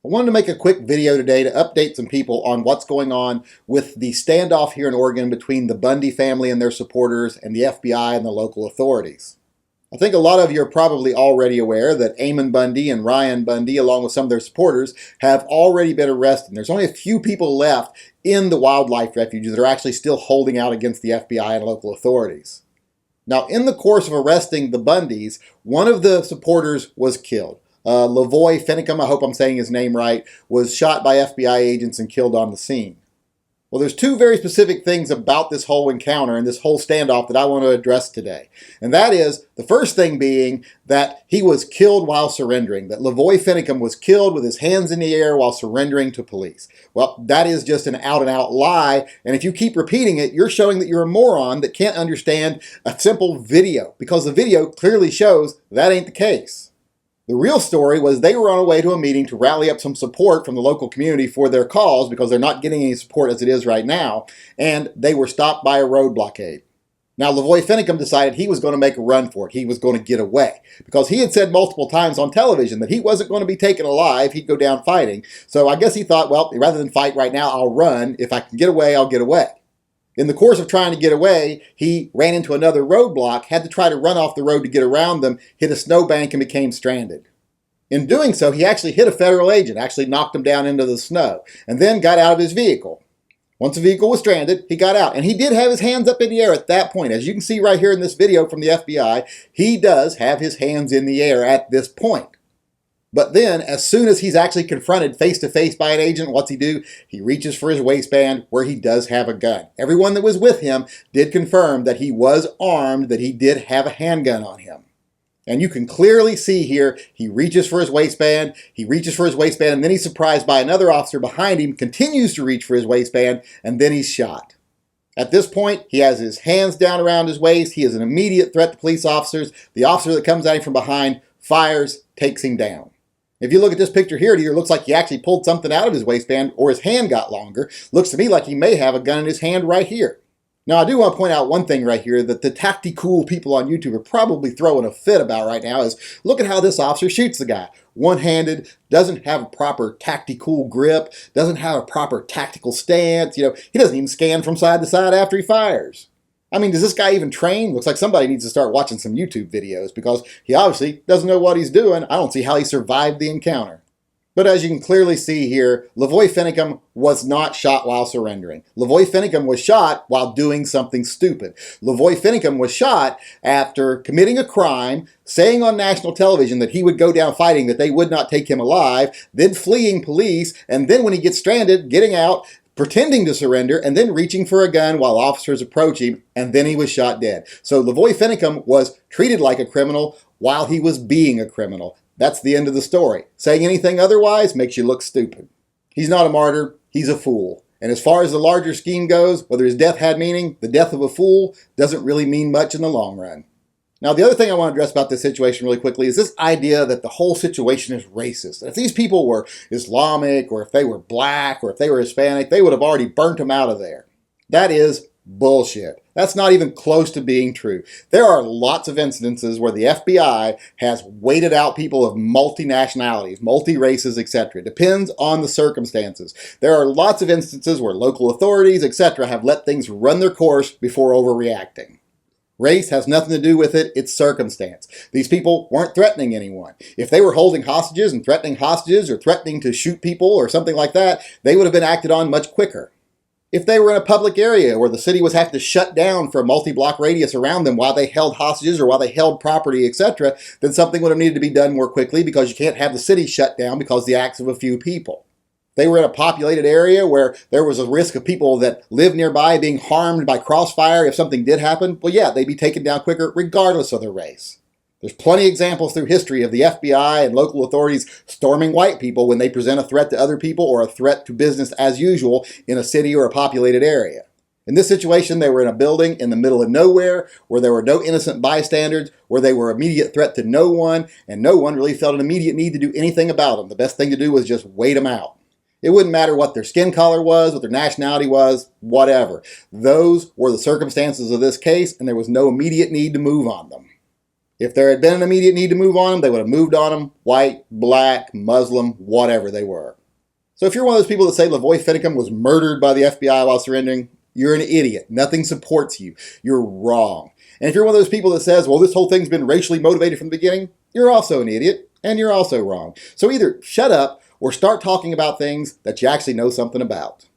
I wanted to make a quick video today to update some people on what's going on with the standoff here in Oregon between the Bundy family and their supporters and the FBI and the local authorities. I think a lot of you are probably already aware that Eamon Bundy and Ryan Bundy, along with some of their supporters, have already been arrested. There's only a few people left in the wildlife refuge that are actually still holding out against the FBI and local authorities. Now, in the course of arresting the Bundys, one of the supporters was killed. LaVoy Finicum, I hope I'm saying his name right, was shot by FBI agents and killed on the scene. Well, there's two very specific things about this whole encounter and this whole standoff that I want to address today. And that is, the first thing being that he was killed while surrendering, that LaVoy Finicum was killed with his hands in the air while surrendering to police. Well, that is just an out-and-out lie, and if you keep repeating it, you're showing that you're a moron that can't understand a simple video, because the video clearly shows that ain't the case. The real story was they were on a way to a meeting to rally up some support from the local community for their cause because they're not getting any support as it is right now, and they were stopped by a road blockade. Now, LaVoy Finicum decided he was going to make a run for it. He was going to get away because he had said multiple times on television that he wasn't going to be taken alive. He'd go down fighting. So I guess he thought, well, rather than fight right now, I'll run. If I can get away, I'll get away. In the course of trying to get away, he ran into another roadblock, had to try to run off the road to get around them, hit a snowbank, and became stranded. In doing so, he actually hit a federal agent, actually knocked him down into the snow, and then got out of his vehicle. Once the vehicle was stranded, he got out, and he did have his hands up in the air at that point. As you can see right here in this video from the FBI, he does have his hands in the air at this point. But then, as soon as he's actually confronted face-to-face by an agent, what's he do? He reaches for his waistband where he does have a gun. Everyone that was with him did confirm that he was armed, that he did have a handgun on him. And you can clearly see here, he reaches for his waistband, and then he's surprised by another officer behind him, continues to reach for his waistband, and then he's shot. At this point, he has his hands down around his waist. He is an immediate threat to police officers. The officer that comes at him from behind fires, takes him down. If you look at this picture here, it either looks like he actually pulled something out of his waistband or his hand got longer. Looks to me like he may have a gun in his hand right here. Now, I do want to point out one thing right here that the tactical people on YouTube are probably throwing a fit about right now is look at how this officer shoots the guy. One-handed, doesn't have a proper tactical grip, doesn't have a proper tactical stance. He doesn't even scan from side to side after he fires. I mean, does this guy even train? Looks like somebody needs to start watching some YouTube videos because he obviously doesn't know what he's doing. I don't see how he survived the encounter. But as you can clearly see here, LaVoy Finicum was not shot while surrendering. LaVoy Finicum was shot while doing something stupid. LaVoy Finicum was shot after committing a crime, saying on national television that he would go down fighting, that they would not take him alive, then fleeing police, and then when he gets stranded, getting out, pretending to surrender, and then reaching for a gun while officers approach him, and then he was shot dead. So LaVoy Finicum was treated like a criminal while he was being a criminal. That's the end of the story. Saying anything otherwise makes you look stupid. He's not a martyr, he's a fool. And as far as the larger scheme goes, whether his death had meaning, the death of a fool doesn't really mean much in the long run. Now, the other thing I want to address about this situation really quickly is this idea that the whole situation is racist. If these people were Islamic, or if they were black, or if they were Hispanic, they would have already burnt them out of there. That is bullshit. That's not even close to being true. There are lots of instances where the FBI has weighted out people of multi-nationalities, multi-races, etc. It depends on the circumstances. There are lots of instances where local authorities, etc. have let things run their course before overreacting. Race has nothing to do with it, it's circumstance. These people weren't threatening anyone. If they were holding hostages and threatening hostages or threatening to shoot people or something like that, they would have been acted on much quicker. If they were in a public area where the city was having to shut down for a multi-block radius around them while they held hostages or while they held property, etc., then something would have needed to be done more quickly because you can't have the city shut down because of the acts of a few people. They were in a populated area where there was a risk of people that live nearby being harmed by crossfire if something did happen. Well, yeah, they'd be taken down quicker regardless of their race. There's plenty of examples through history of the FBI and local authorities storming white people when they present a threat to other people or a threat to business as usual in a city or a populated area. In this situation, they were in a building in the middle of nowhere where there were no innocent bystanders, where they were immediate threat to no one, and no one really felt an immediate need to do anything about them. The best thing to do was just wait them out. It wouldn't matter what their skin color was, what their nationality was, whatever. Those were the circumstances of this case, and there was no immediate need to move on them. If there had been an immediate need to move on them, they would have moved on them, white, black, Muslim, whatever they were. So if you're one of those people that say LaVoy Finicum was murdered by the FBI while surrendering, you're an idiot. Nothing supports you. You're wrong. And if you're one of those people that says, well, this whole thing's been racially motivated from the beginning, you're also an idiot, and you're also wrong. So either shut up or start talking about things that you actually know something about.